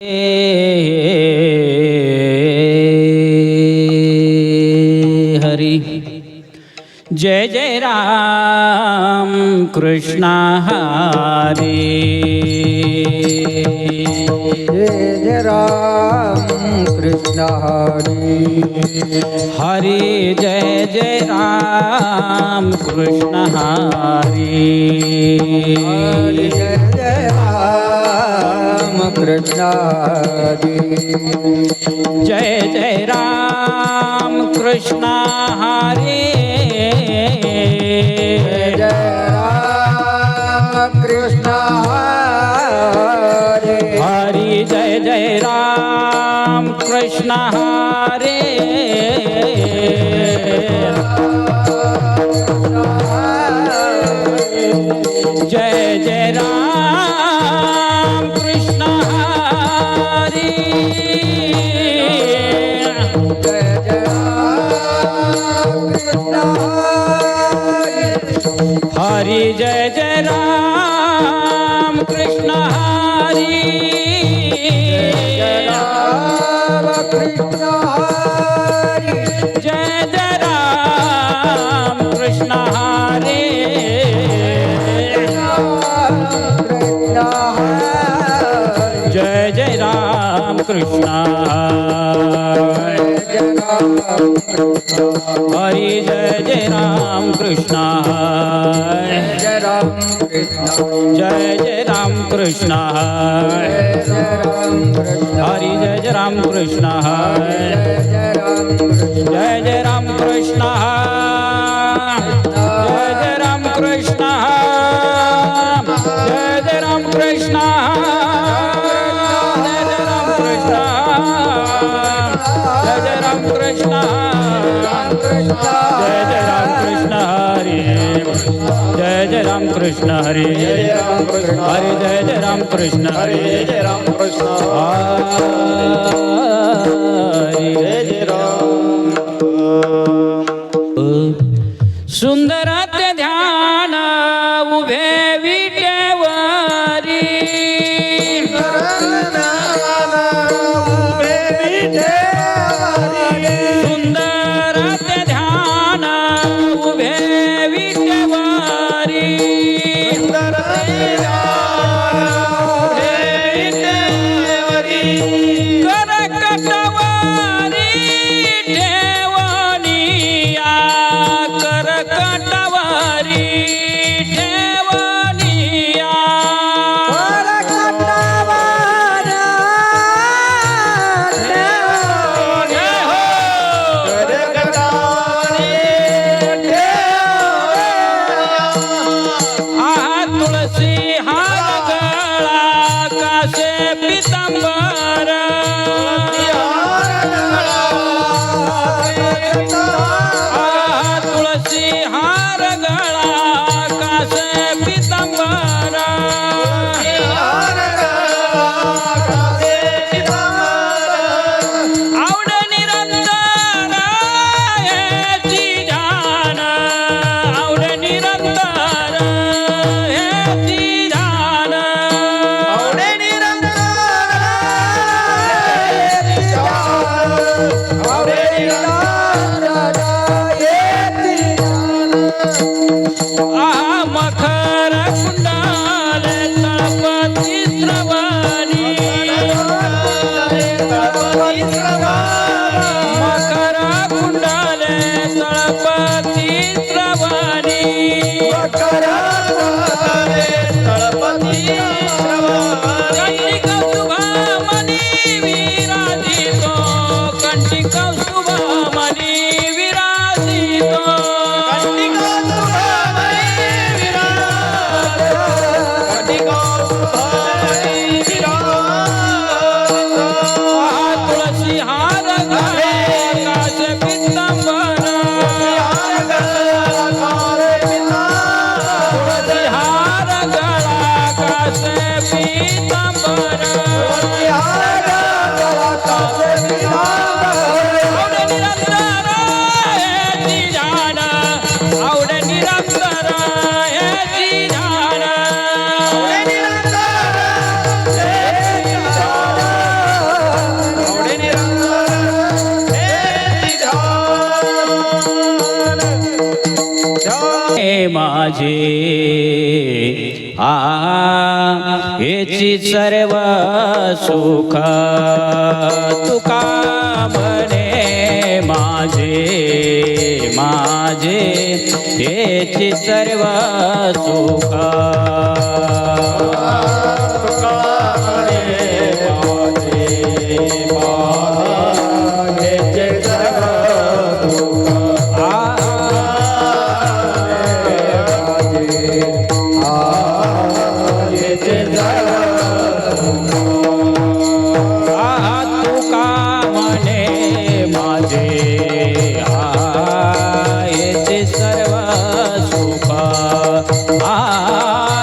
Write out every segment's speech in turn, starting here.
हरी जय जय राम कृष्ण हरी जय जय राम कृष्ण हरी हरी जय जय राम कृष्ण हरी जय जय राम कृष्ण हरी जय जय राम कृष्ण हरी जय जय राम कृष्ण हरी हरी जय जय राम कृष्ण हरे जय जय राम कृष्ण हरे जय जय राम कृष्ण हरी हरि जय जय राम कृष्ण हरि जय राम कृष्ण हरी जय जय राम कृष्ण हरे जय जय राम कृष्ण हरि जय जय राम कृष्ण जय जय राम कृष्ण हरि जय जय राम कृष्ण जय जय राम कृष्ण जय जय राम कृष्ण जय जय राम कृष्ण जय जय राम कृष्ण जय जय राम कृष्ण हरे जय जय राम कृष्ण हरे हरे जय जय राम कृष्ण हरे जय राम कृष्ण हरे जय जय राम सुंदर ते ध्यान उभे विटेवरी सुंदर ते ध्यान उभे विटेवरी करकटवारी ठेवनिया करकटवारी ठेवनिया तुळसी हार गळा कासे पितांबर तुळसी हार गळा कासे पितांबर आवड निरंतर हेची ध्यान आवड निरंतर हेची ध्यान मखर हेची सर्व सुख तुका म्हणे माझे माझे हेची सर्व सुख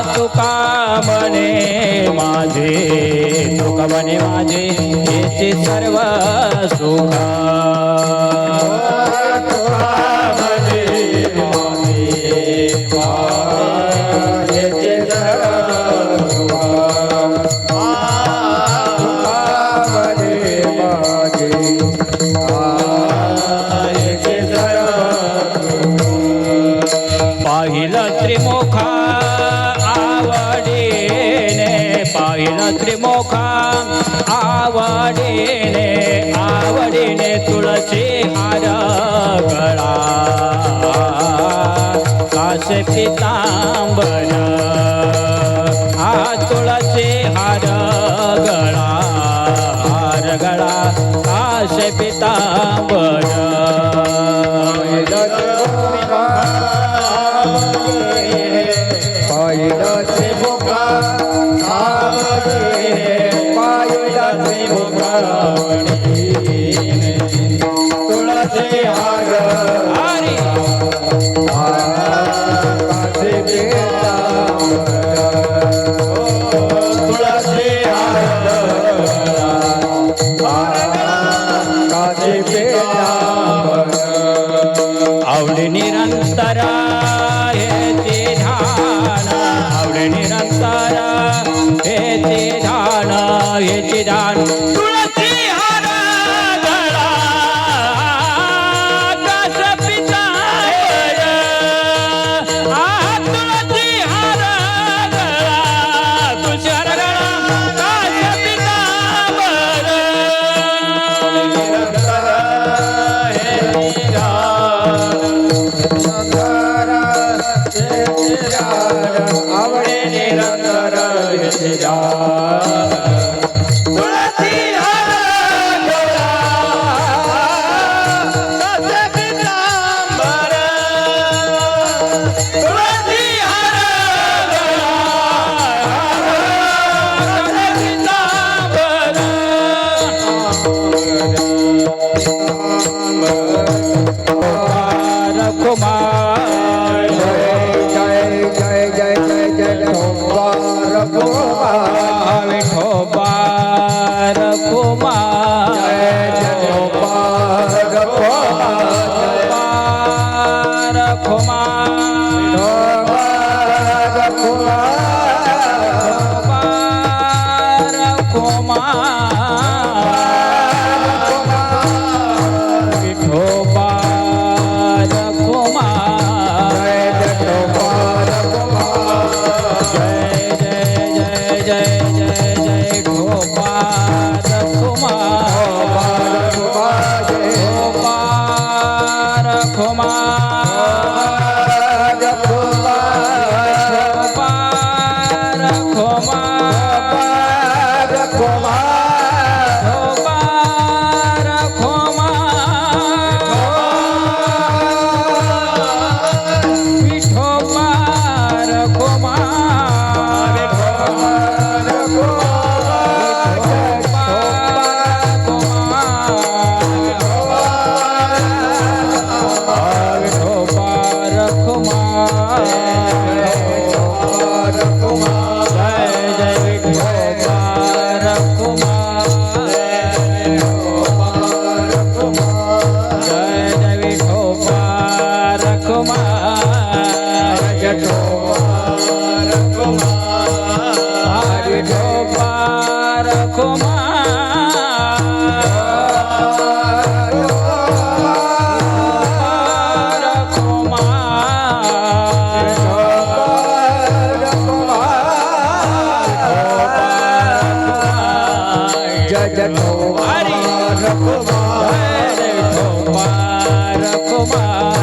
तुका म्हणे माझे हेचे सर्व सुख पाहिलं त्रिमुखा आवडीने पाहिलं त्रिमुखा आवडीने आवडीने तुळशी हार गळा कासे पितांबर तुळशी हार गळा कासे पितांबर आवडे निरंतर हेचे ध्यान आवडे निरंतर हेचे ध्यान तुळसी हार गळा कास पितांबर तुळसी हार गळा तुळशी हार गळा कास पितांबर आवडे निरंतर तुळसी हार विठोबा हरी रखुमार जय विठोबा रखुमार